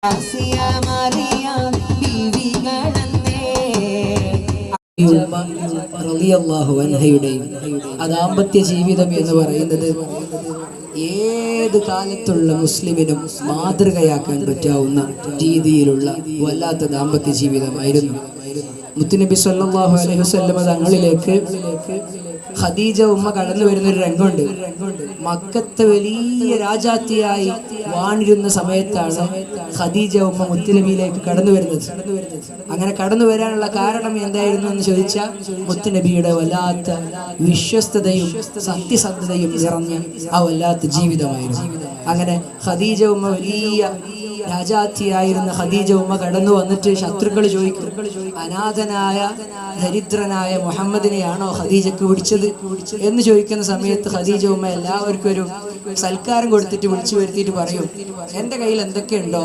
ആ ദാമ്പത്യ ജീവിതം എന്ന് പറയുന്നത് ഏത് കാലത്തുള്ള മുസ്ലിമിനും മാതൃകയാക്കാൻ പറ്റാവുന്ന രീതിയിലുള്ള വല്ലാത്ത ദാമ്പത്യ ജീവിതമായിരുന്നു. മുത്തുനബി സല്ലല്ലാഹു അലൈഹി വസല്ലം തങ്ങളിലേക്ക് ഖദീജ ഉമ്മ കടന്നു വരുന്നൊരു രംഗമുണ്ട്. മക്കത്തെ വലിയ രാജാത്തിയായി വാണിരുന്ന സമയത്താണ് ഖദീജ ഉമ്മ മുത്തുനബിയിലേക്ക് കടന്നു വരുന്നത്. അങ്ങനെ കടന്നു വരാനുള്ള കാരണം എന്തായിരുന്നു എന്ന് ചോദിച്ചാൽ മുത്തുനബിയുടെ വല്ലാത്ത വിശ്വസ്തതയും സത്യസന്ധതയും നിറഞ്ഞ ആ വല്ലാത്ത ജീവിതമായിരുന്നു. അങ്ങനെ ഖദീജ ഉമ്മ വലിയ രാജാത്തിയായിരുന്ന ഖദീജ ഉമ്മ കടന്നു വന്നിട്ട് ശത്രുക്കൾ ചോദിക്കും, അനാഥനായ ദരിദ്രനായ മുഹമ്മദിനെയാണോ ഖദീജക്ക് പിടിച്ചത് എന്ന് ചോദിക്കുന്ന സമയത്ത് ഖദീജ ഉമ്മ എല്ലാവർക്കും ഒരു സൽക്കാരം കൊടുത്തിട്ട് വിളിച്ചു വരുത്തിയിട്ട് പറയും, എൻ്റെ കയ്യിൽ എന്തൊക്കെയുണ്ടോ